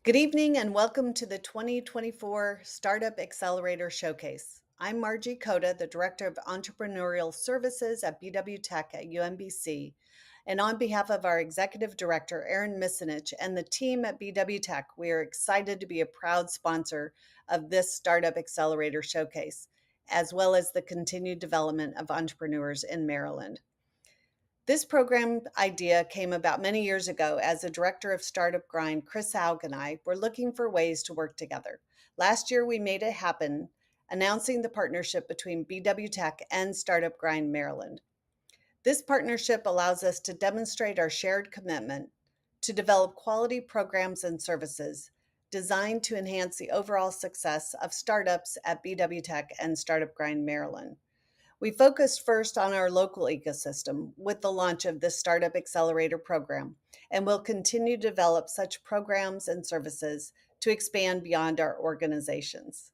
Good evening and welcome to the 2024 Startup Accelerator Showcase. I'm Margie Coda, the Director of Entrepreneurial Services at BWTech at UMBC. And on behalf of our Executive Director, Aaron Misenich, and the team at BWTech, we are excited to be a proud sponsor of this Startup Accelerator Showcase, as well as the continued development of entrepreneurs in Maryland. This program idea came about many years ago as the director of Startup Grind, Chris Haug, and I were looking for ways to work together. Last year, we made it happen, announcing the partnership between BWTech and Startup Grind Maryland. This partnership allows us to demonstrate our shared commitment to develop quality programs and services designed to enhance the overall success of startups at BWTech and Startup Grind Maryland. We focused first on our local ecosystem with the launch of the Startup Accelerator program, and will continue to develop such programs and services to expand beyond our organizations.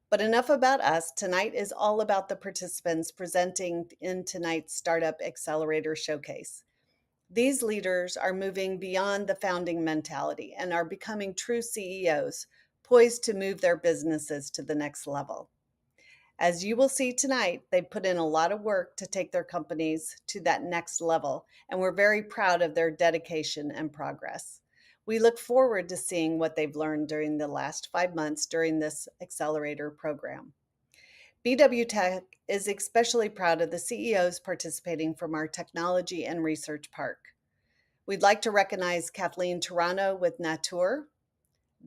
But enough about us. Tonight is all about the participants presenting in tonight's Startup Accelerator Showcase. These leaders are moving beyond the founding mentality and are becoming true CEOs, poised to move their businesses to the next level. As you will see tonight, they put in a lot of work to take their companies to that next level, and we're very proud of their dedication and progress. We look forward to seeing what they've learned during the last 5 months during this accelerator program. BW Tech is especially proud of the CEOs participating from our technology and research park. We'd like to recognize Kathleen Toronto with Natur,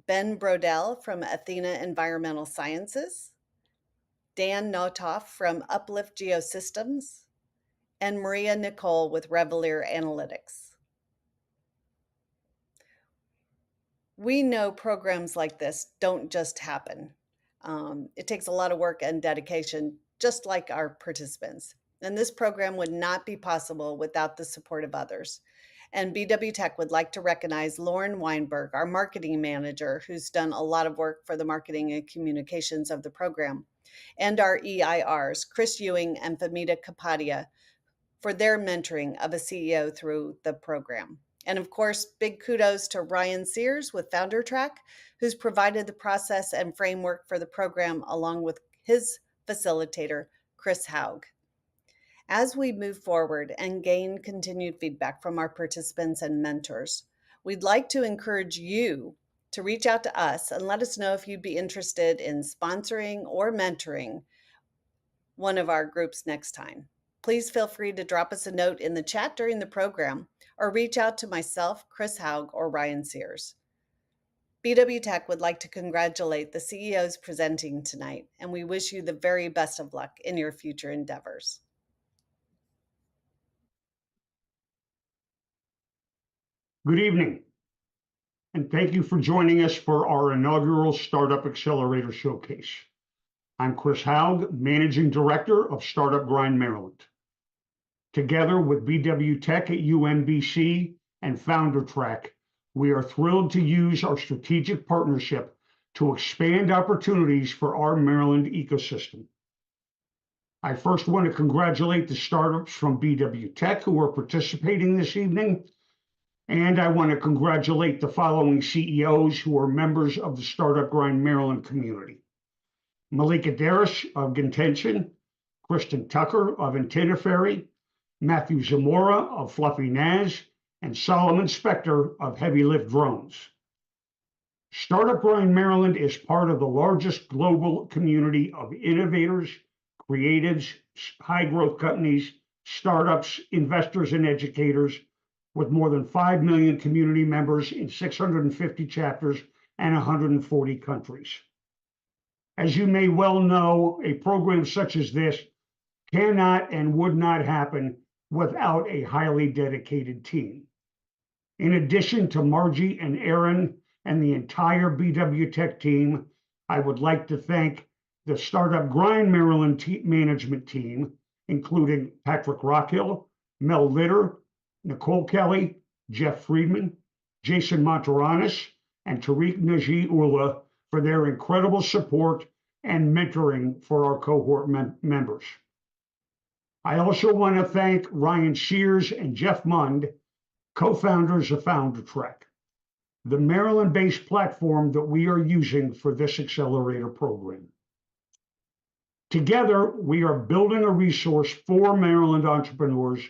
Ben Brodell from Athena Environmental Sciences, Dan Notoff from Uplift Geosystems, and Maria Nicole with Revelier Analytics. We know programs like this don't just happen. It takes a lot of work and dedication, just like our participants. And this program would not be possible without the support of others. And BW Tech would like to recognize Lauren Weinberg, our marketing manager, who's done a lot of work for the marketing and communications of the program, and our EIRs, Chris Ewing and Famita Kapadia, for their mentoring of a CEO through the program. And of course, big kudos to Ryan Sears with Founder Track, who's provided the process and framework for the program along with his facilitator, Chris Haug. As we move forward and gain continued feedback from our participants and mentors, we'd like to encourage you to reach out to us and let us know if you'd be interested in sponsoring or mentoring one of our groups next time. Please feel free to drop us a note in the chat during the program or reach out to myself, Chris Haug, or Ryan Sears. BW Tech would like to congratulate the CEOs presenting tonight, and we wish you the very best of luck in your future endeavors. Good evening, and thank you for joining us for our inaugural Startup Accelerator Showcase. I'm Chris Haug, Managing Director of Startup Grind Maryland. Together with BWTech at UMBC and Founder Track, we are thrilled to use our strategic partnership to expand opportunities for our Maryland ecosystem. I first want to congratulate the startups from BWTech who are participating this evening, and I want to congratulate the following CEOs who are members of the Startup Grind Maryland community: Malika Darish of Gintention, Kristen Tucker of Antenna Ferry, Matthew Zamora of Fluffy Naz, and Solomon Spector of Heavy Lift Drones. Startup Grind Maryland is part of the largest global community of innovators, creatives, high-growth companies, startups, investors, and educators, with more than 5 million community members in 650 chapters and 140 countries. As you may well know, a program such as this cannot and would not happen without a highly dedicated team. In addition to Margie and Aaron and the entire BWTech team, I would like to thank the Startup Grind Maryland management team, including Patrick Rockhill, Mel Litter, Nicole Kelly, Jeff Friedman, Jason Montaranis, and Tariq Naji-Ullah for their incredible support and mentoring for our cohort members. I also want to thank Ryan Sears and Jeff Mund, co-founders of Founder Track. the Maryland-based platform that we are using for this accelerator program. Together, we are building a resource for Maryland entrepreneurs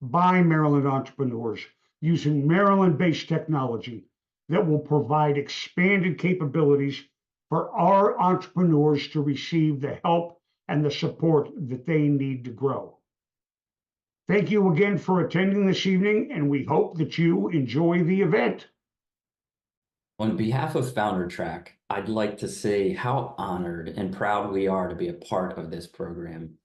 by Maryland entrepreneurs using Maryland-based technology that will provide expanded capabilities for our entrepreneurs to receive the help and the support that they need to grow. Thank you again for attending this evening, and we hope that you enjoy the event. On behalf of Founder Track, I'd like to say how honored and proud we are to be a part of this program.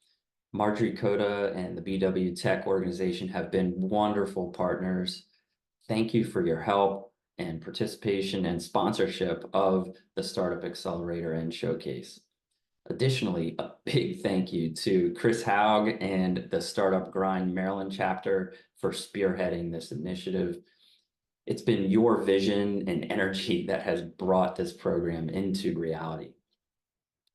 Marjorie Coda and the BWTech organization have been wonderful partners. Thank you for your help and participation and sponsorship of the Startup Accelerator and Showcase. Additionally, a big thank you to Chris Haug and the Startup Grind Maryland chapter for spearheading this initiative. It's been your vision and energy that has brought this program into reality.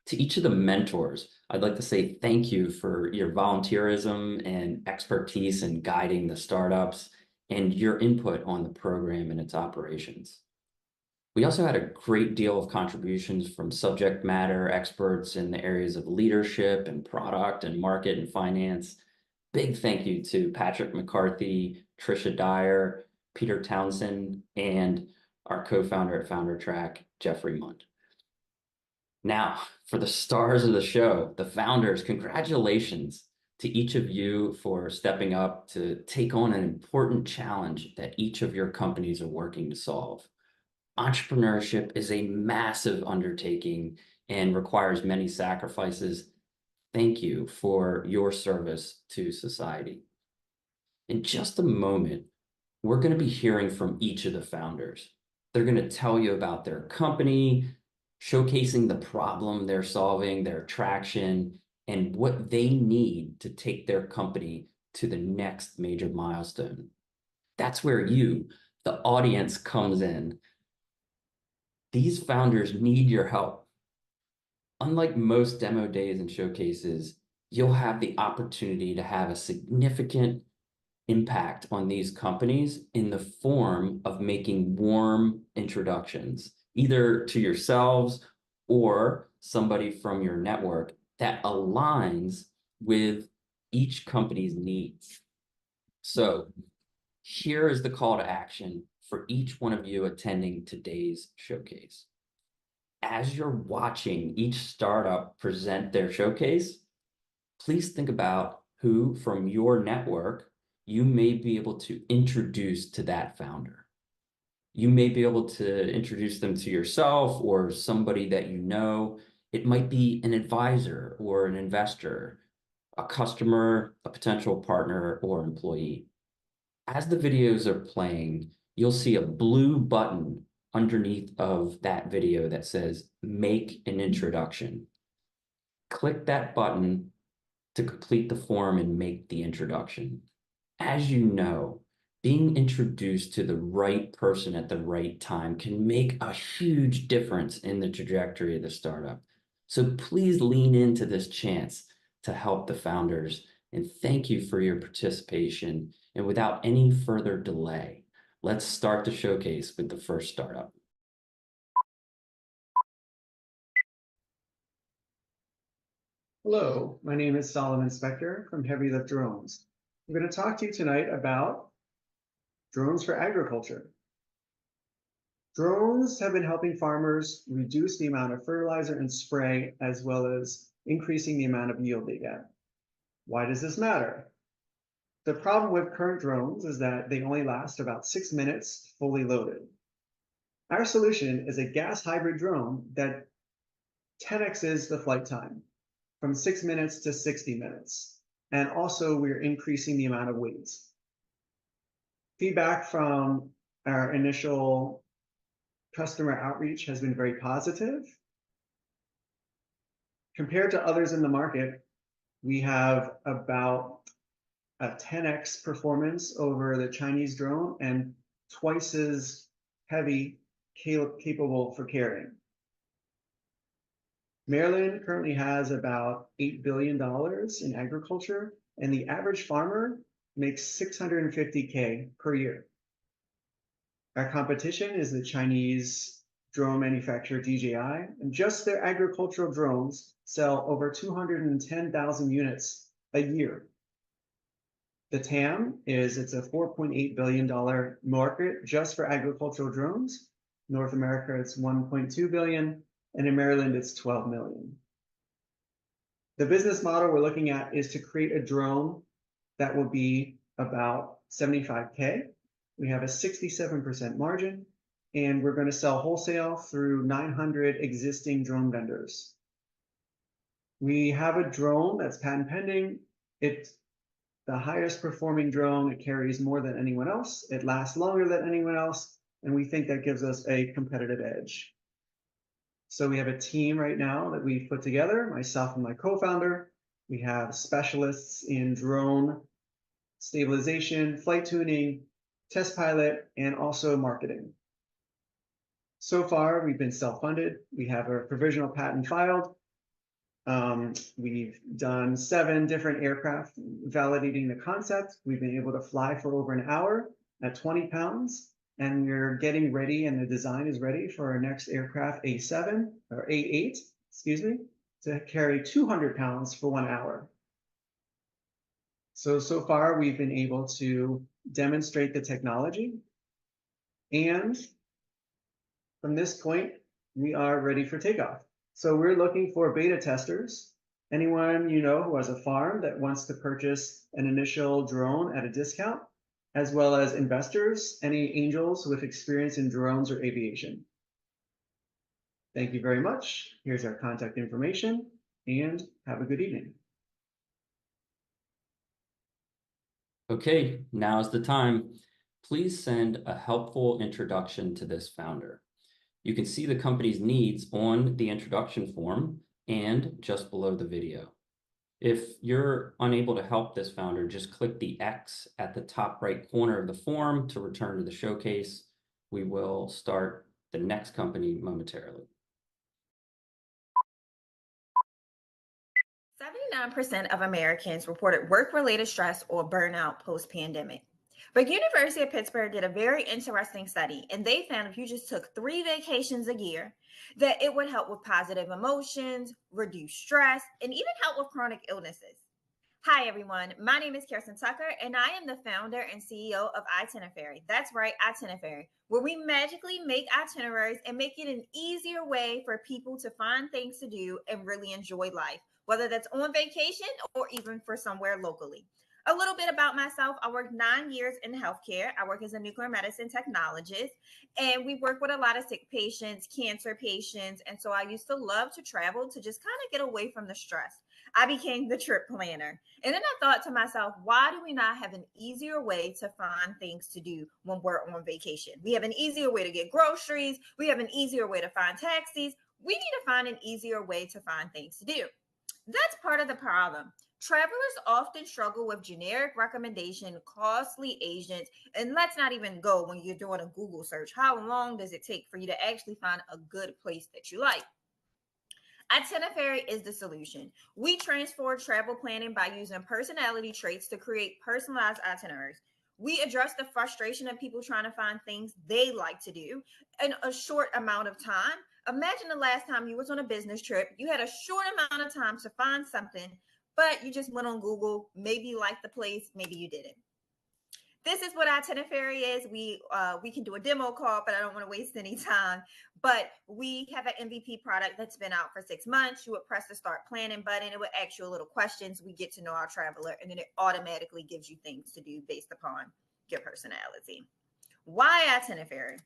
To each of the mentors, I'd like to say thank you for your volunteerism and expertise in guiding the startups and your input on the program and its operations. We also had a great deal of contributions from subject matter experts in the areas of leadership and product and market and finance. Big thank you to Patrick McCarthy, Trisha Dyer, Peter Townsend, and our co-founder at Founder Track, Jeffrey Mund. Now, for the stars of the show, the founders, congratulations to each of you for stepping up to take on an important challenge that each of your companies are working to solve. Entrepreneurship is a massive undertaking and requires many sacrifices. Thank you for your service to society. In just a moment, we're going to be hearing from each of the founders. They're going to tell you about their company, showcasing the problem they're solving, their traction, and what they need to take their company to the next major milestone. That's where you, the audience, comes in. These founders need your help. Unlike most demo days and showcases, you'll have the opportunity to have a significant impact on these companies in the form of making warm introductions, either to yourselves or somebody from your network that aligns with each company's needs. So here is the call to action for each one of you attending today's showcase. As you're watching each startup present their showcase, please think about who from your network you may be able to introduce to that founder. You may be able to introduce them to yourself or somebody that you know. It might be an advisor or an investor, a customer, a potential partner, or employee. As the videos are playing, you'll see a blue button underneath of that video that says, "Make an introduction." Click that button to complete the form and make the introduction. As you know, being introduced to the right person at the right time can make a huge difference in the trajectory of the startup. So please lean into this chance to help the founders, and thank you for your participation. And without any further delay, let's start the showcase with the first startup. Hello, my name is Solomon Spector from Heavy Lift Drones. I'm going to talk to you tonight about drones for agriculture. Drones have been helping farmers reduce the amount of fertilizer and spray, as well as increasing the amount of yield they get. Why does this matter? The problem with current drones is that they only last about 6 minutes fully loaded. Our solution is a gas hybrid drone that 10x's the flight time, from 6 minutes to 60 minutes. And also we're increasing the amount of weights. Feedback from our initial customer outreach has been very positive. Compared to others in the market, we have about a 10x performance over the Chinese drone and twice as heavy, capable for carrying. Maryland currently has about $8 billion in agriculture, and the average farmer makes $650K per year. Our competition is the Chinese drone manufacturer DJI, and just their agricultural drones sell over 210,000 units a year. The TAM it's a $4.8 billion market just for agricultural drones. North America, it's 1.2 billion, and in Maryland, it's 12 million. The business model we're looking at is to create a drone that will be about 75K. We have a 67% margin, and we're going to sell wholesale through 900 existing drone vendors. We have a drone that's patent pending. It's the highest performing drone. It carries more than anyone else. It lasts longer than anyone else. And we think that gives us a competitive edge. So we have a team right now that we've put together, myself and my co-founder. We have specialists in drone stabilization, flight tuning, test pilot, and also marketing. So far, we've been self-funded. We have a provisional patent filed. We've done 7 different aircraft validating the concept. We've been able to fly for over an hour at 20 pounds, and we're getting ready, and the design is ready for our next aircraft, A7 or A8, excuse me, to carry 200 pounds for 1 hour. So far, we've been able to demonstrate the technology, and from this point, we are ready for takeoff. So we're looking for beta testers, anyone you know who has a farm that wants to purchase an initial drone at a discount, as well as investors, any angels with experience in drones or aviation. Thank you very much. Here's our contact information, and have a good evening. Okay, now's the time. Please send a helpful introduction to this founder. You can see the company's needs on the introduction form and just below the video. If you're unable to help this founder, just click the X at the top right corner of the form to return to the showcase. We will start the next company momentarily. 79% of Americans reported work-related stress or burnout post-pandemic. But University of Pittsburgh did a very interesting study, and they found if you just took 3 vacations a year, that it would help with positive emotions, reduce stress, and even help with chronic illnesses. Hi, everyone. My name is Kirsten Tucker, and I am the founder and CEO of Itinerary. That's right, Itinerary, where we magically make itineraries and make it an easier way for people to find things to do and really enjoy life, whether that's on vacation or even for somewhere locally. A little bit about myself. I worked 9 years in healthcare. I work as a nuclear medicine technologist, and we work with a lot of sick patients, cancer patients. And so I used to love to travel to just kind of get away from the stress. I became the trip planner. And then I thought to myself, why do we not have an easier way to find things to do when we're on vacation? We have an easier way to get groceries. We have an easier way to find taxis. We need to find an easier way to find things to do. That's part of the problem. Travelers often struggle with generic recommendation, costly agents, and let's not even go when you're doing a Google search. How long does it take for you to actually find a good place that you like? Itinerary is the solution. We transform travel planning by using personality traits to create personalized itineraries. We address the frustration of people trying to find things they like to do in a short amount of time. Imagine the last time you was on a business trip. You had a short amount of time to find something, but you just went on Google, maybe you liked the place, maybe you didn't. This is what Itinerary is. We can do a demo call, but I don't want to waste any time. But we have an MVP product that's been out for 6 months. You would press the start planning button. It would ask you a little questions. We get to know our traveler, and then it automatically gives you things to do based upon your personality. Why Itinerary?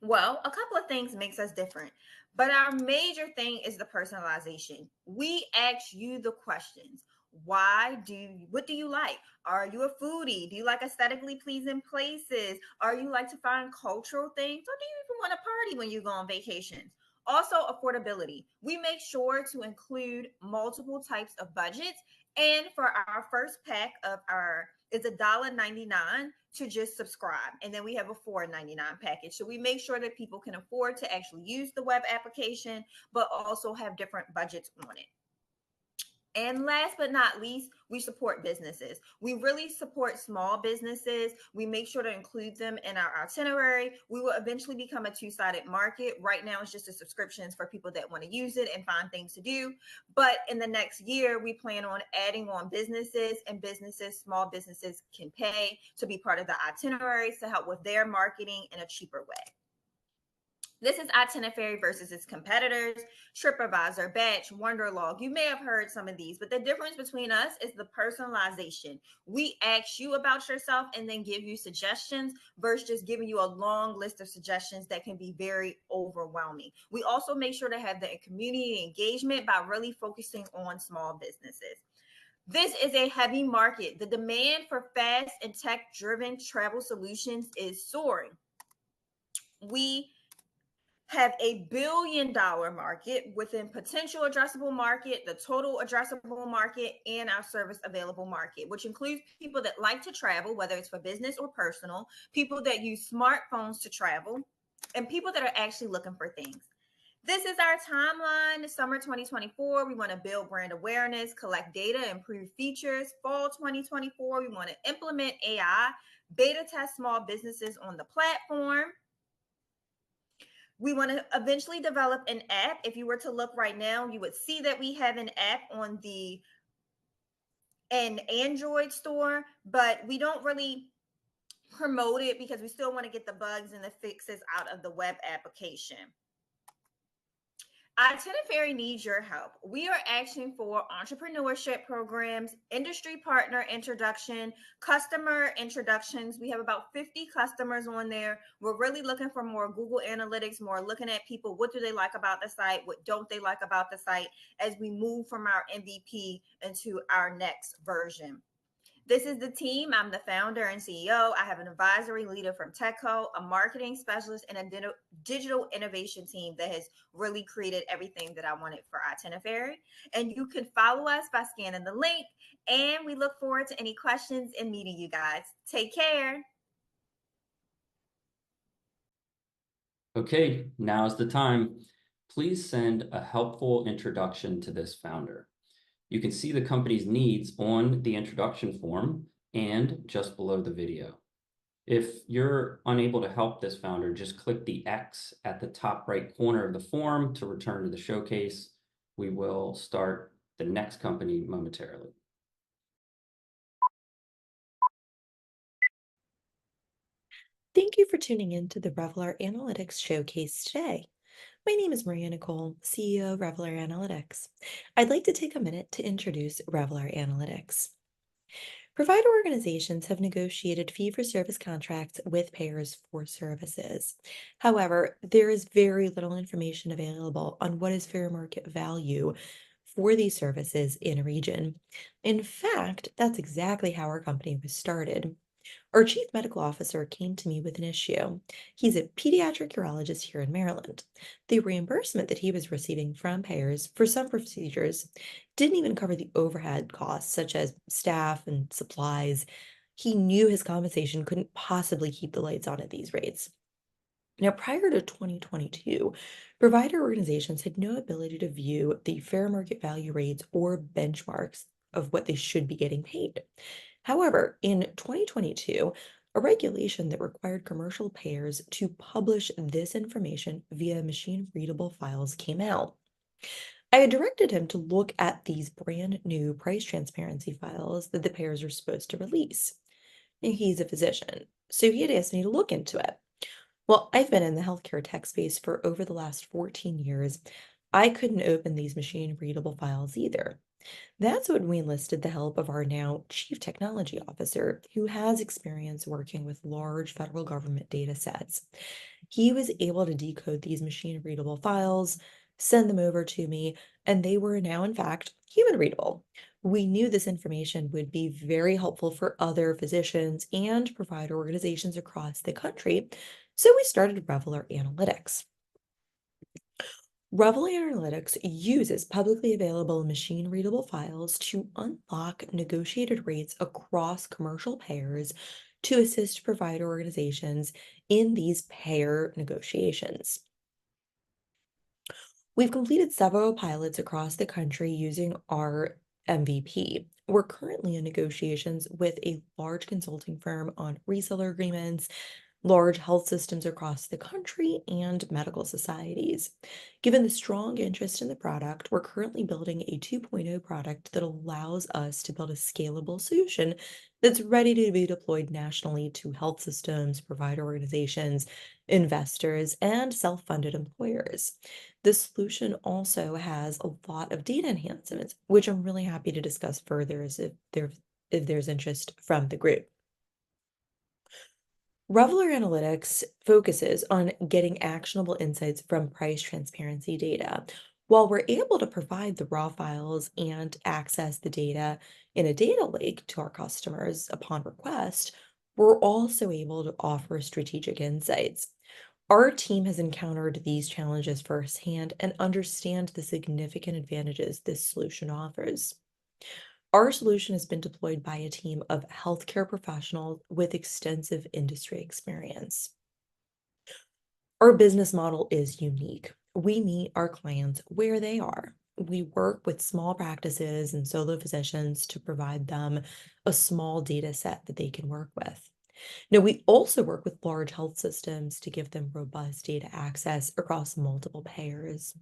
Well, a couple of things makes us different, but our major thing is the personalization. We ask you the questions. What do you like? Are you a foodie? Do you like aesthetically pleasing places? Are you like to find cultural things? Or do you even want to party when you go on vacations? Also, affordability. We make sure to include multiple types of budgets. And for our first pack of it's $1.99 to just subscribe. And then we have a $4.99 package. So we make sure that people can afford to actually use the web application, but also have different budgets on it. And last but not least, we support businesses. We really support small businesses. We make sure to include them in our itinerary. We will eventually become a two-sided market. Right now, it's just a subscriptions for people that want to use it and find things to do. But in the next year, we plan on adding on businesses, and small businesses can pay to be part of the itineraries to help with their marketing in a cheaper way. This is Itinerary versus its competitors, TripAdvisor, Batch, Wonderlog. You may have heard some of these, but the difference between us is the personalization. We ask you about yourself and then give you suggestions versus just giving you a long list of suggestions that can be very overwhelming. We also make sure to have the community engagement by really focusing on small businesses. This is a heavy market. The demand for fast and tech-driven travel solutions is soaring. We have a $1 billion market within potential addressable market, the total addressable market, and our service available market, which includes people that like to travel, whether it's for business or personal, people that use smartphones to travel, and people that are actually looking for things. This is our timeline. Summer 2024, we want to build brand awareness, collect data, improve features. Fall 2024, we want to implement AI, beta test small businesses on the platform. We want to eventually develop an app. If you were to look right now, you would see that we have an app on an Android store, but we don't really promote it because we still want to get the bugs and the fixes out of the web application. Itinerary needs your help. We are asking for entrepreneurship programs, industry partner introduction, customer introductions. We have about 50 customers on there. We're really looking for more Google Analytics, more looking at people. What do they like about the site? What don't they like about the site as we move from our MVP into our next version? This is the team. I'm the founder and CEO. I have an advisory leader from TechCo, a marketing specialist, and a digital innovation team that has really created everything that I wanted for Itinerary. And you can follow us by scanning the link. And we look forward to any questions and meeting you guys. Take care. Okay, now's the time. Please send a helpful introduction to this founder. You can see the company's needs on the introduction form and just below the video. If you're unable to help this founder, just click the X at the top right corner of the form to return to the showcase. We will start the next company momentarily. Thank you for tuning in to the Revelar Analytics Showcase today. My name is Maria Nicole, CEO of Revelar Analytics. I'd like to take a minute to introduce Revelar Analytics. Provider organizations have negotiated fee-for-service contracts with payers for services. However, there is very little information available on what is fair market value for these services in a region. In fact, that's exactly how our company was started. Our chief medical officer came to me with an issue. He's a pediatric urologist here in Maryland. The reimbursement that he was receiving from payers for some procedures didn't even cover the overhead costs, such as staff and supplies. He knew his compensation couldn't possibly keep the lights on at these rates. Now, prior to 2022, provider organizations had no ability to view the fair market value rates or benchmarks of what they should be getting paid. However, in 2022, a regulation that required commercial payers to publish this information via machine-readable files came out. I had directed him to look at these brand new price transparency files that the payers are supposed to release. And he's a physician, so he had asked me to look into it. Well, I've been in the healthcare tech space for over the last 14 years. I couldn't open these machine-readable files either. That's when we enlisted the help of our now Chief Technology Officer, who has experience working with large federal government data sets. He was able to decode these machine-readable files, send them over to me, and they were now, in fact, human-readable. We knew this information would be very helpful for other physicians and provider organizations across the country, so we started Revelar Analytics. Revelar Analytics uses publicly available machine-readable files to unlock negotiated rates across commercial payers to assist provider organizations in these payer negotiations. We've completed several pilots across the country using our MVP. We're currently in negotiations with a large consulting firm on reseller agreements, large health systems across the country, and medical societies. Given the strong interest in the product, we're currently building a 2.0 product that allows us to build a scalable solution that's ready to be deployed nationally to health systems, provider organizations, investors, and self-funded employers. This solution also has a lot of data enhancements, which I'm really happy to discuss further as if there's interest from the group. Reveler Analytics focuses on getting actionable insights from price transparency data. While we're able to provide the raw files and access the data in a data lake to our customers upon request, we're also able to offer strategic insights. Our team has encountered these challenges firsthand and understand the significant advantages this solution offers. Our solution has been deployed by a team of healthcare professionals with extensive industry experience. Our business model is unique. We meet our clients where they are. We work with small practices and solo physicians to provide them a small data set that they can work with. Now, we also work with large health systems to give them robust data access across multiple payers.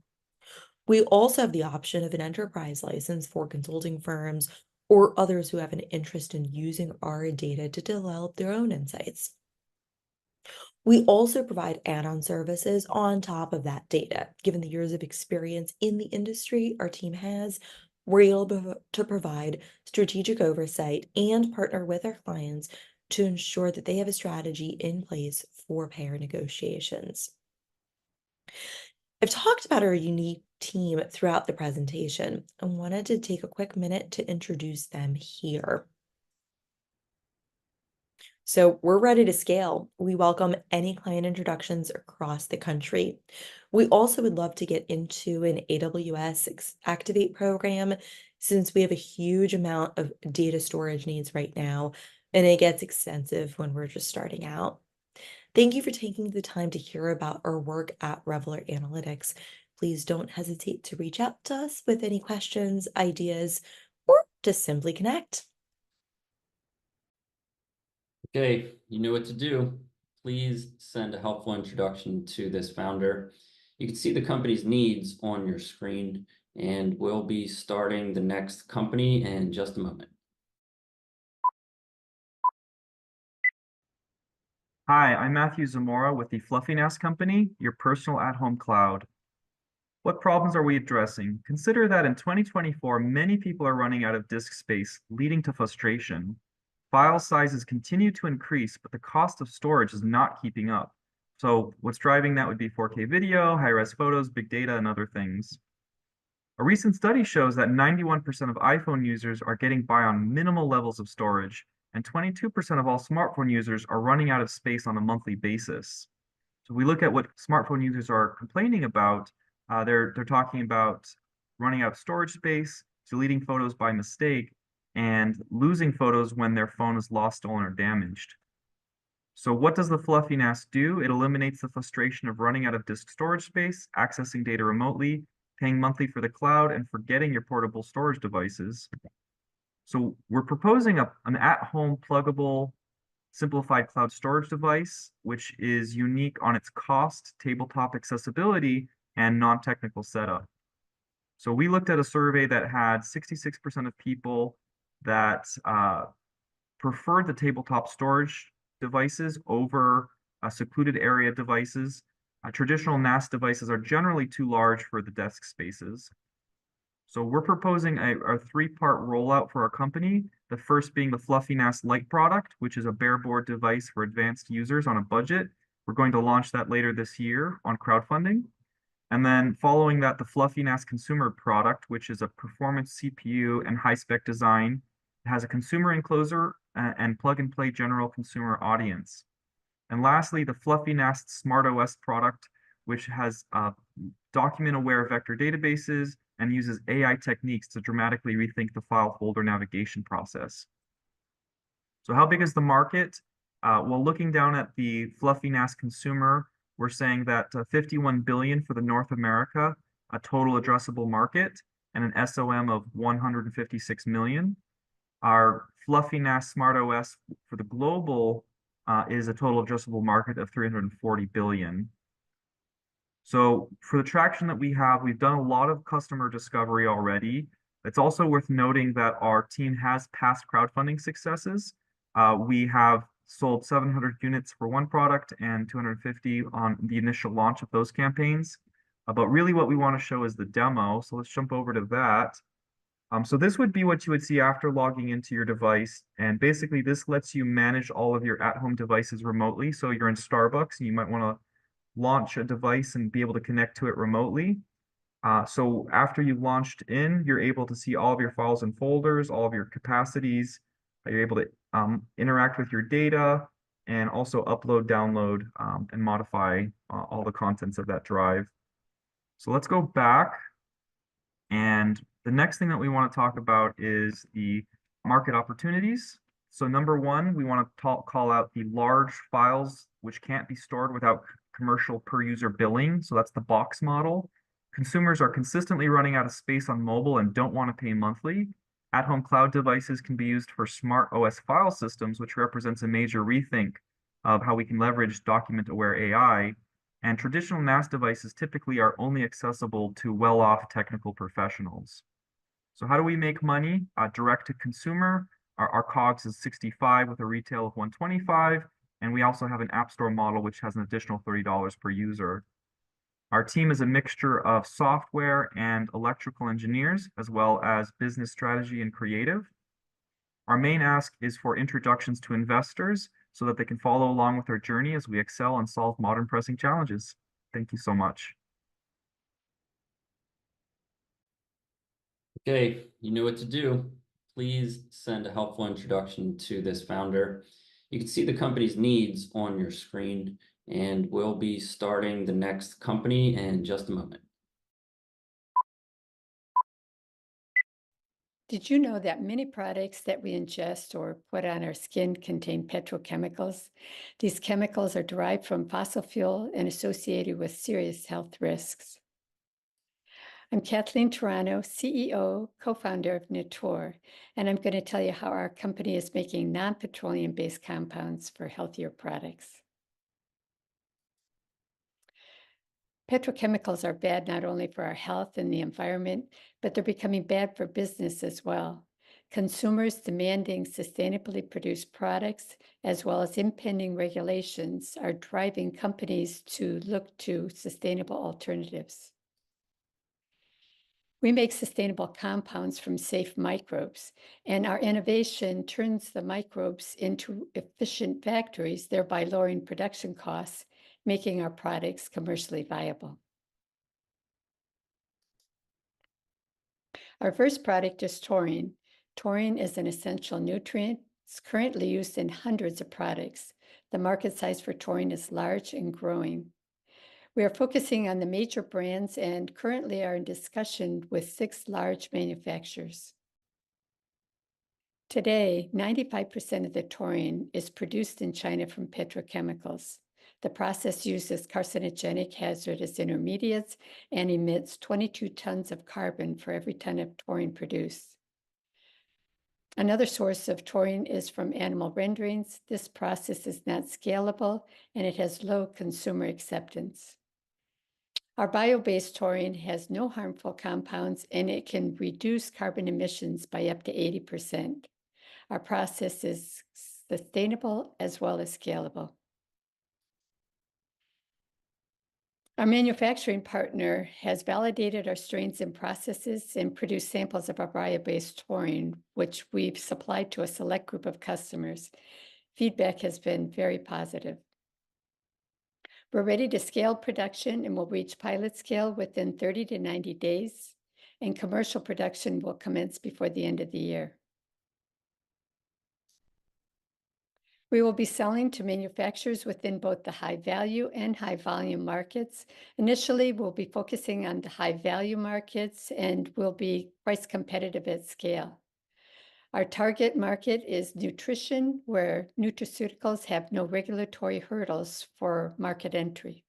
We also have the option of an enterprise license for consulting firms or others who have an interest in using our data to develop their own insights. We also provide add-on services on top of that data. Given the years of experience in the industry our team has, we're able to provide strategic oversight and partner with our clients to ensure that they have a strategy in place for payer negotiations. I've talked about our unique team throughout the presentation. I wanted to take a quick minute to introduce them here. So we're ready to scale. We welcome any client introductions across the country. We also would love to get into an AWS Activate program since we have a huge amount of data storage needs right now, and it gets extensive when we're just starting out. Thank you for taking the time to hear about our work at Reveler Analytics. Please don't hesitate to reach out to us with any questions, ideas, or just simply connect. Okay, you know what to do. Please send a helpful introduction to this founder. You can see the company's needs on your screen, and we'll be starting the next company in just a moment. Hi, I'm Matthew Zamora with the Fluffiness Company, your personal at-home cloud. What problems are we addressing? Consider that in 2024, many people are running out of disk space, leading to frustration. File sizes continue to increase, but the cost of storage is not keeping up. So what's driving that would be 4K video, high-res photos, big data, and other things. A recent study shows that 91% of iPhone users are getting by on minimal levels of storage, and 22% of all smartphone users are running out of space on a monthly basis. So we look at what smartphone users are complaining about. They're talking about running out of storage space, deleting photos by mistake, and losing photos when their phone is lost, stolen, or damaged. So what does the Fluffiness do? It eliminates the frustration of running out of disk storage space, accessing data remotely, paying monthly for the cloud, and forgetting your portable storage devices. So we're proposing an at-home pluggable simplified cloud storage device, which is unique on its cost, tabletop accessibility, and non-technical setup. So we looked at a survey that had 66% of people that preferred the tabletop storage devices over secluded area devices. Traditional NAS devices are generally too large for the desk spaces. So we're proposing a three-part rollout for our company. The first being the Fluffiness Lite product, which is a bareboard device for advanced users on a budget. We're going to launch that later this year on crowdfunding. And then following that, the Fluffiness Consumer product, which is a performance CPU and high-spec design. It has a consumer enclosure and plug-and-play general consumer audience. And lastly, the Fluffiness Smart OS product, which has document-aware vector databases and uses AI techniques to dramatically rethink the file folder navigation process. So how big is the market? Well, looking down at the Fluffiness Consumer, we're saying that 51 billion for the North America, a total addressable market. and an SOM of 156 million. Our Fluffy NAS Smart OS for the global is a total addressable market of 340 billion. So for the traction that we have, we've done a lot of customer discovery already. It's also worth noting that our team has past crowdfunding successes. We have sold 700 units for one product and 250 on the initial launch of those campaigns. But really what we want to show is the demo. So let's jump over to that. So this would be what you would see after logging into your device. And basically this lets you manage all of your at-home devices remotely. So you're in Starbucks and you might want to launch a device and be able to connect to it remotely. So after you've launched in, you're able to see all of your files and folders, all of your capacities. You're able to interact with your data and also upload, download, and modify all the contents of that drive. So let's go back. And the next thing that we want to talk about is the market opportunities. So number one, we want to call out the large files which can't be stored without commercial per user billing. So that's the box model. Consumers are consistently running out of space on mobile and don't want to pay monthly. At-home cloud devices can be used for smart OS file systems, which represents a major rethink of how we can leverage document-aware AI. And traditional NAS devices typically are only accessible to well-off technical professionals. So how do we make money? Direct to consumer, our COGS is 65 with a retail of 125. And we also have an app store model, which has an additional $30 per user. Our team is a mixture of software and electrical engineers, as well as business strategy and creative. Our main ask is for introductions to investors so that they can follow along with our journey as we excel and solve modern pressing challenges. Thank you so much. Okay, you know what to do. Please send a helpful introduction to this founder. You can see the company's needs on your screen, and we'll be starting the next company in just a moment. Did you know that many products that we ingest or put on our skin contain petrochemicals? These chemicals are derived from fossil fuel and associated with serious health risks. I'm Kathleen Toronto, CEO, co-founder of Natur, and I'm going to tell you how our company is making non-petroleum-based compounds for healthier products. Petrochemicals are bad not only for our health and the environment, but they're becoming bad for business as well. Consumers demanding sustainably produced products, as well as impending regulations, are driving companies to look to sustainable alternatives. We make sustainable compounds from safe microbes, and our innovation turns the microbes into efficient factories, thereby lowering production costs, making our products commercially viable. Our first product is taurine. Taurine is an essential nutrient. It's currently used in hundreds of products. The market size for taurine is large and growing. We are focusing on the major brands and currently are in discussion with 6 large manufacturers. Today, 95% of the taurine is produced in China from petrochemicals. The process uses carcinogenic hazardous intermediates and emits 22 tons of carbon for every ton of taurine produced. Another source of taurine is from animal renderings. This process is not scalable and it has low consumer acceptance. Our bio-based taurine has no harmful compounds and it can reduce carbon emissions by up to 80%. Our process is sustainable as well as scalable. Our manufacturing partner has validated our strains and processes and produced samples of our bio-based taurine, which we've supplied to a select group of customers. Feedback has been very positive. We're ready to scale production and will reach pilot scale within 30 to 90 days, and commercial production will commence before the end of the year. We will be selling to manufacturers within both the high value and high volume markets. Initially, we'll be focusing on the high value markets and will be price competitive at scale. Our target market is nutrition, where nutraceuticals have no regulatory hurdles for market entry.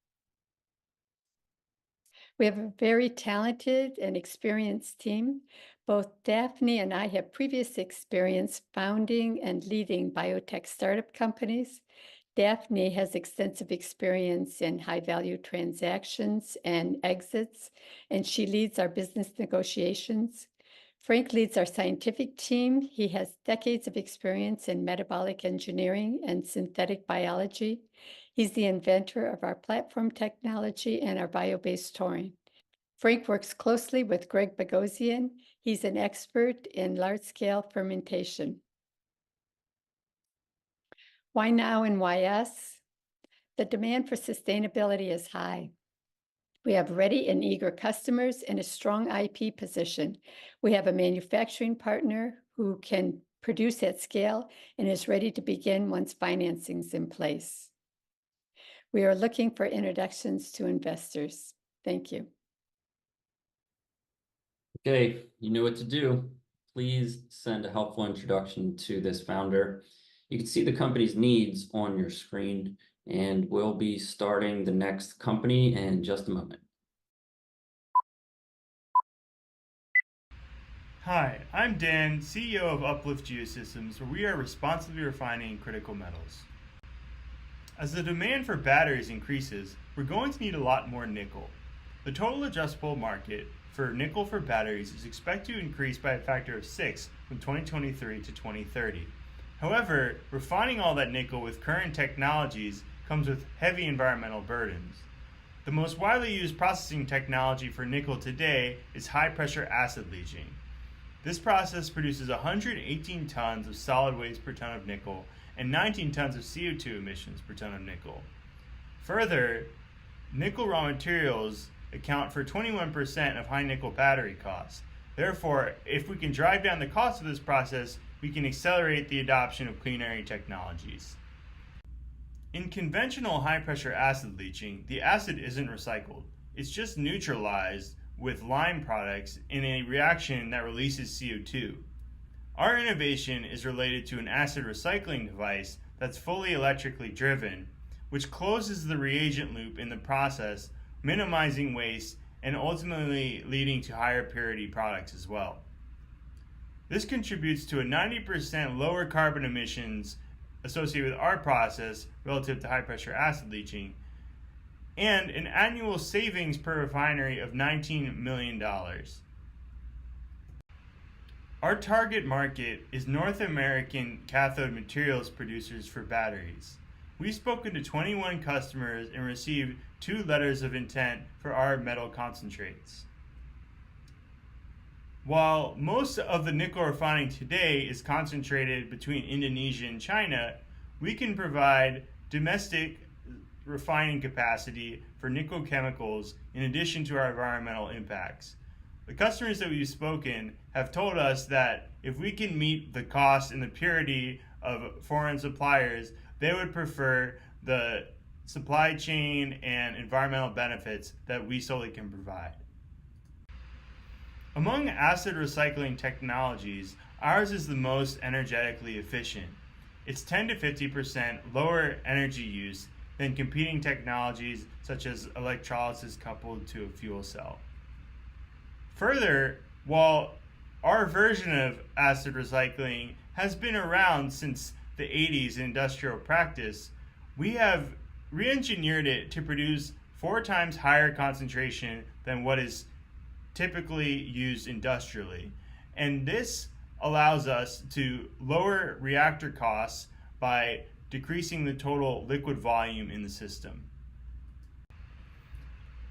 We have a very talented and experienced team. Both Daphne and I have previous experience founding and leading biotech startup companies. Daphne has extensive experience in high-value transactions and exits, and she leads our business negotiations. Frank leads our scientific team. He has decades of experience in metabolic engineering and synthetic biology. He's the inventor of our platform technology and our bio-based taurine. Frank works closely with Greg Bogosian. He's an expert in large-scale fermentation. Why now and why us? The demand for sustainability is high. We have ready and eager customers and a strong IP position. We have a manufacturing partner who can produce at scale and is ready to begin once financing's in place. We are looking for introductions to investors. Thank you. Okay, you know what to do. Please send a helpful introduction to this founder. You can see the company's needs on your screen, and we'll be starting the next company in just a moment. Hi, I'm Dan, CEO of Uplift Geosystems, where we are responsibly refining critical metals. As the demand for batteries increases, we're going to need a lot more nickel. The total addressable market for nickel for batteries is expected to increase by a factor of 6 from 2023 to 2030. However, refining all that nickel with current technologies comes with heavy environmental burdens. The most widely used processing technology for nickel today is high-pressure acid leaching. This process produces 118 tons of solid waste per ton of nickel and 19 tons of CO2 emissions per ton of nickel. Further, nickel raw materials account for 21% of high nickel battery costs. Therefore, if we can drive down the cost of this process, we can accelerate the adoption of clean energy technologies. In conventional high-pressure acid leaching, the acid isn't recycled. It's just neutralized with lime products in a reaction that releases CO2. Our innovation is related to an acid recycling device that's fully electrically driven, which closes the reagent loop in the process, minimizing waste and ultimately leading to higher purity products as well. This contributes to a 90% lower carbon emissions associated with our process relative to high-pressure acid leaching, and an annual savings per refinery of $19 million. Our target market is North American cathode materials producers for batteries. We've spoken to 21 customers and received 2 letters of intent for our metal concentrates. While most of the nickel refining today is concentrated between Indonesia and China, we can provide domestic refining capacity for nickel chemicals in addition to our environmental impacts. The customers that we've spoken have told us that if we can meet the cost and the purity of foreign suppliers, they would prefer the supply chain and environmental benefits that we solely can provide. Among acid recycling technologies, ours is the most energetically efficient. It's 10 to 50% lower energy use than competing technologies such as electrolysis coupled to a fuel cell. Further, while our version of acid recycling has been around since the 80s in industrial practice, we have re-engineered it to produce 4 times higher concentration than what is typically used industrially. And this allows us to lower reactor costs by decreasing the total liquid volume in the system.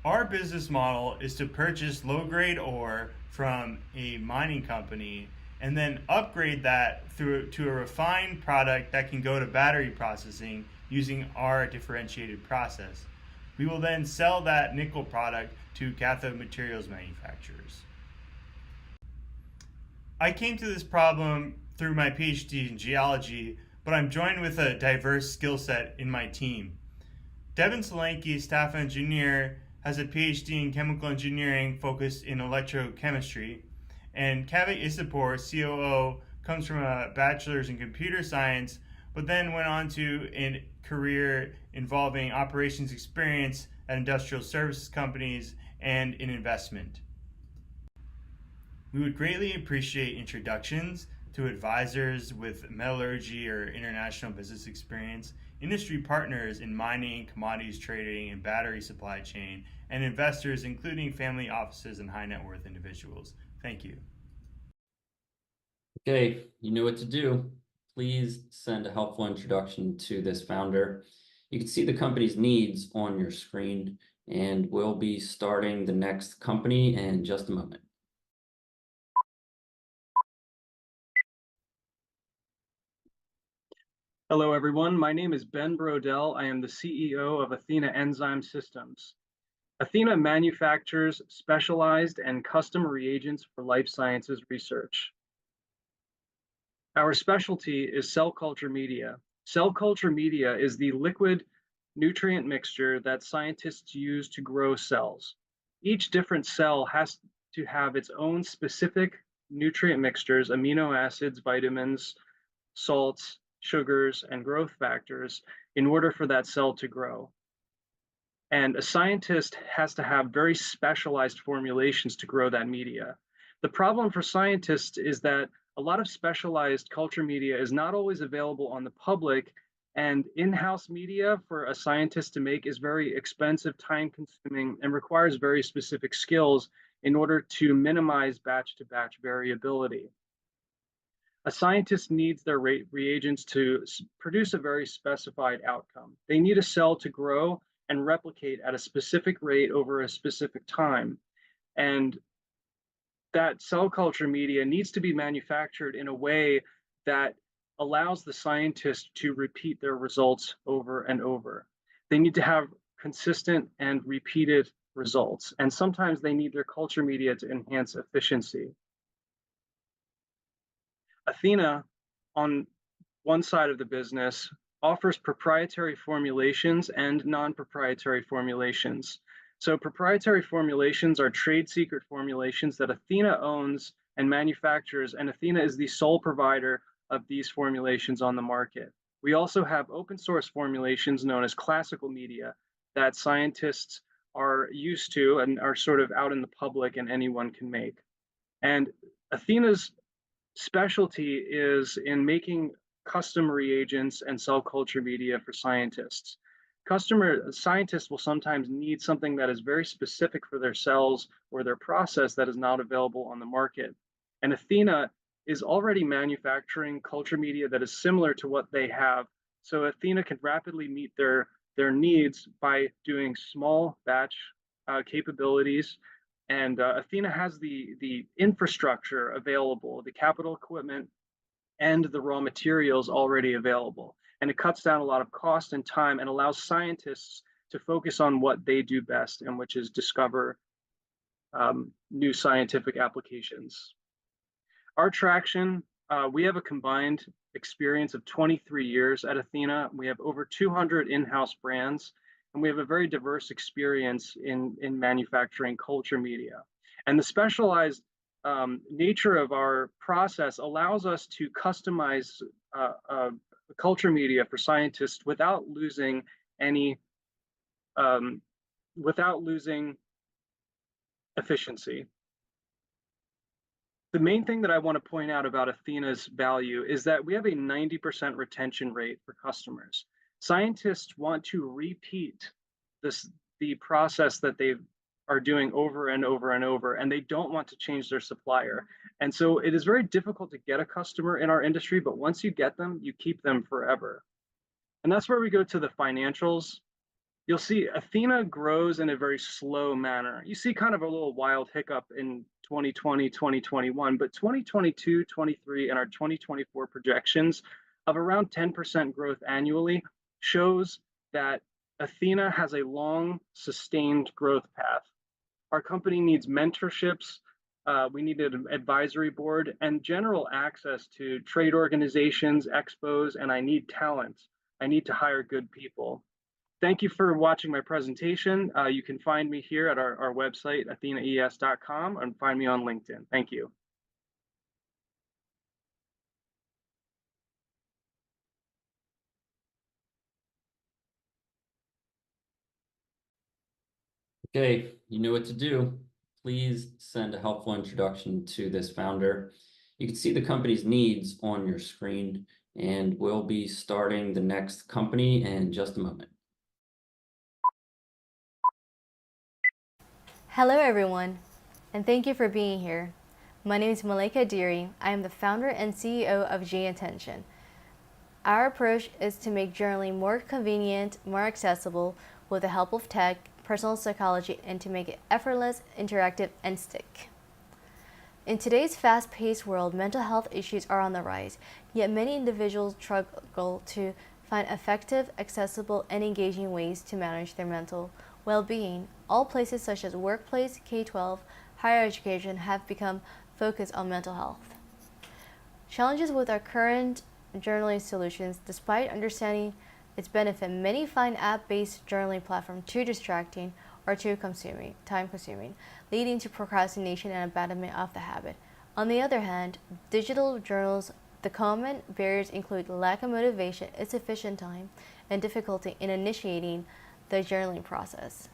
Our business model is to purchase low-grade ore from a mining company and then upgrade that to a refined product that can go to battery processing using our differentiated process. We will then sell that nickel product to cathode materials manufacturers. I came to this problem through my PhD in geology, but I'm joined with a diverse skill set in my team. Devin Solanke, staff engineer, has a PhD in chemical engineering focused in electrochemistry, and Kaveh Isapur, COO, comes from a bachelor's in computer science, but then went on to a career involving operations experience at industrial services companies and an investment. We would greatly appreciate introductions to advisors with metallurgy or international business experience, industry partners in mining, commodities trading, and battery supply chain, and investors including family offices and high net worth individuals. Thank you. Okay, you know what to do. Please send a helpful introduction to this founder. You can see the company's needs on your screen, and we'll be starting the next company in just a moment. Hello, everyone. My name is Ben Brodell. I am the CEO of Athena Enzyme Systems. Athena manufactures specialized and custom reagents for life sciences research. Our specialty is cell culture media. Cell culture media is the liquid nutrient mixture that scientists use to grow cells. Each different cell has to have its own specific nutrient mixtures, amino acids, vitamins, salts, sugars, and growth factors in order for that cell to grow. And a scientist has to have very specialized formulations to grow that media. The problem for scientists is that a lot of specialized culture media is not always available on the public, and in-house media for a scientist to make is very expensive, time-consuming, and requires very specific skills in order to minimize batch-to-batch variability. A scientist needs their reagents to produce a very specified outcome. They need a cell to grow and replicate at a specific rate over a specific time. And that cell culture media needs to be manufactured in a way that allows the scientist to repeat their results over and over. They need to have consistent and repeated results. And sometimes they need their culture media to enhance efficiency. Athena, on one side of the business, offers proprietary formulations and non-proprietary formulations. So proprietary formulations are trade secret formulations that Athena owns and manufactures, and Athena is the sole provider of these formulations on the market. We also have open source formulations known as classical media that scientists are used to and are sort of out in the public and anyone can make. And Athena's specialty is in making custom reagents and cell culture media for scientists. Scientists will sometimes need something that is very specific for their cells or their process that is not available on the market. And Athena is already manufacturing culture media that is similar to what they have. So Athena can rapidly meet their needs by doing small batch capabilities. And Athena has the infrastructure available, the capital equipment, and the raw materials already available. And it cuts down a lot of cost and time and allows scientists to focus on what they do best, and which is discover new scientific applications. Our traction, we have a combined experience of 23 years at Athena. We have over 200 in-house brands, and we have a very diverse experience in manufacturing culture media. And the specialized nature of our process allows us to customize culture media for scientists without losing efficiency. The main thing that I want to point out about Athena's value is that we have a 90% retention rate for customers. Scientists want to repeat the process that they are doing over and over and over, and they don't want to change their supplier. And so it is very difficult to get a customer in our industry, but once you get them, you keep them forever. And that's where we go to the financials. You'll see Athena grows in a very slow manner. You see kind of a little wild hiccup in 2020, 2021, but 2022, 23, and our 2024 projections of around 10% growth annually shows that Athena has a long, sustained growth path. Our company needs mentorships, we need an advisory board, and general access to trade organizations, expos, and I need talent. I need to hire good people. Thank you for watching my presentation. You can find me here at our website, athenaes.com, and find me on LinkedIn. Thank you. Okay, you know what to do. Please send a helpful introduction to this founder. You can see the company's needs on your screen, and we'll be starting the next company in just a moment. Hello everyone, and thank you for being here. My name is Malika Deary. I am the founder and CEO of G-Intention. Our approach is to make journaling more convenient, more accessible with the help of tech, personal psychology, and to make it effortless, interactive, and stick. In today's fast-paced world, mental health issues are on the rise, yet many individuals struggle to find effective, accessible, and engaging ways to manage their mental well-being. All places such as workplace, K-12, higher education have become focused on mental health. Challenges with our current journaling solutions, despite understanding its benefit, many find app-based journaling platforms too distracting or too time-consuming, leading to procrastination and abandonment of the habit. On the other hand, digital journals, the common barriers include lack of motivation, insufficient time, and difficulty in initiating the journaling process.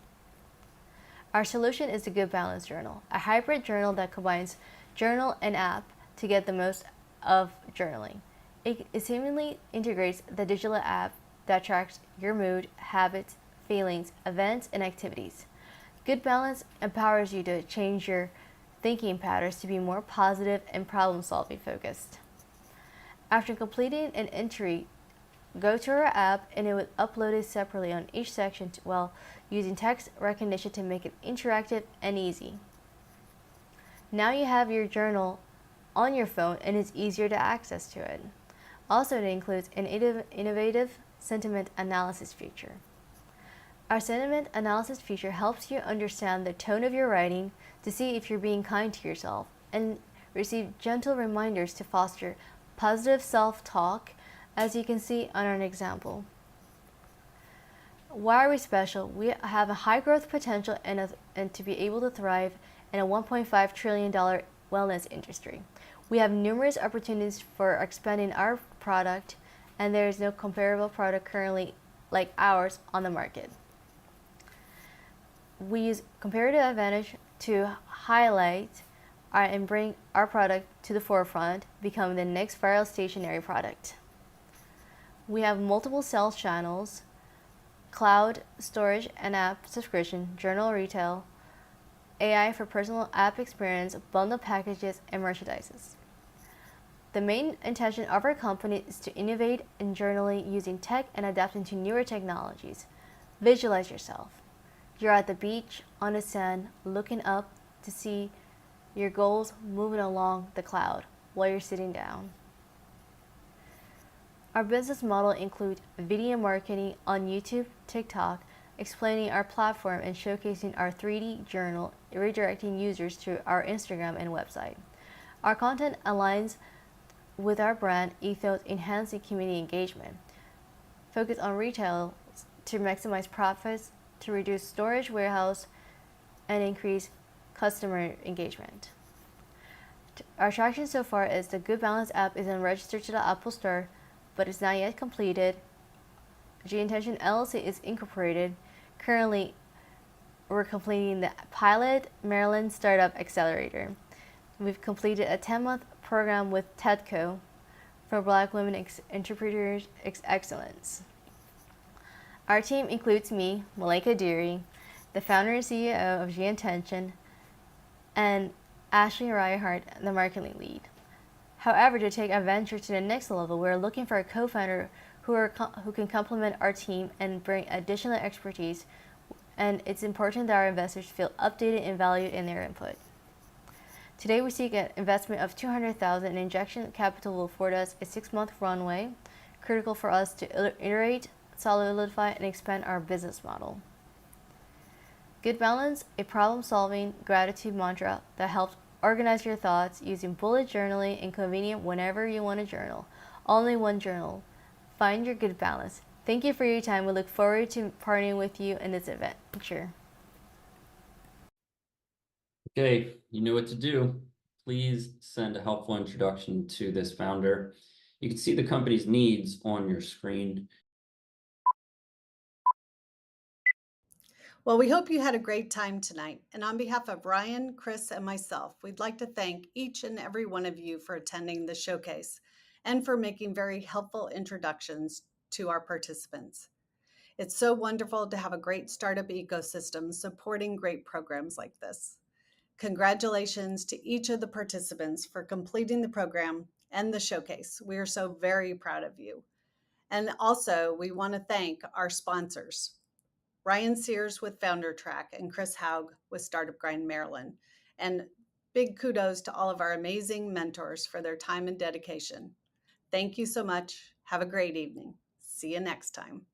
Our solution is the Good Balance Journal, a hybrid journal that combines journal and app to get the most of journaling. It seamlessly integrates the digital app that tracks your mood, habits, feelings, events, and activities. Good Balance empowers you to change your thinking patterns to be more positive and problem-solving focused. After completing an entry, go to our app and it will upload it separately on each section while using text recognition to make it interactive and easy. Now you have your journal on your phone and it's easier to access to it. Also, it includes an innovative sentiment analysis feature. Our sentiment analysis feature helps you understand the tone of your writing to see if you're being kind to yourself and receive gentle reminders to foster positive self-talk, as you can see on an example. Why are we special? We have a high growth potential and to be able to thrive in a $1.5 trillion wellness industry. We have numerous opportunities for expanding our product, and there is no comparable product currently like ours on the market. We use comparative advantage to highlight and bring our product to the forefront, becoming the next viral stationery product. We have multiple sales channels: cloud storage and app subscription, journal retail, AI for personal app experience, bundle packages, and merchandises. The main intention of our company is to innovate in journaling using tech and adapting to newer technologies. Visualize yourself. You're at the beach, on the sand, looking up to see your goals moving along the cloud while you're sitting down. Our business model includes video marketing on YouTube, TikTok, explaining our platform and showcasing our 3D journal, redirecting users to our Instagram and website. Our content aligns with our brand ethos, enhancing community engagement. Focus on retail to maximize profits, to reduce storage warehouse, and increase customer engagement. Our traction so far is the Good Balance app is registered to the Apple Store, but it's not yet completed. G-Intention LLC is incorporated. Currently, we're completing the pilot Maryland Startup Accelerator. We've completed a 10-month program with TEDCO for Black Women Entrepreneurs Excellence. Our team includes me, Malika Deary, the founder and CEO of G-Intention, and Ashley Reinhardt, the marketing lead. However, to take our venture to the next level, we're looking for a co-founder who can complement our team and bring additional expertise, and it's important that our investors feel updated and valued in their input. Today, we seek an investment of $200,000 in injection capital will afford us a 6-month runway, critical for us to iterate, solidify, and expand our business model. Good Balance, a problem-solving gratitude mantra that helps organize your thoughts using bullet journaling and convenient whenever you want to journal. Only one journal. Find your good balance. Thank you for your time. We look forward to partnering with you in this adventure. Okay, you know what to do. Please send a helpful introduction to this founder. You can see the company's needs on your screen. Well, we hope you had a great time tonight. And on behalf of Ryan, Chris, and myself, we'd like to thank each and every one of you for attending the showcase and for making very helpful introductions to our participants. It's so wonderful to have a great startup ecosystem supporting great programs like this. Congratulations to each of the participants for completing the program and the showcase. We are so very proud of you. And also, we want to thank our sponsors, Ryan Sears with Founder Track and Chris Haug with Startup Grind Maryland. And big kudos to all of our amazing mentors for their time and dedication. Thank you so much. Have a great evening. See you next time.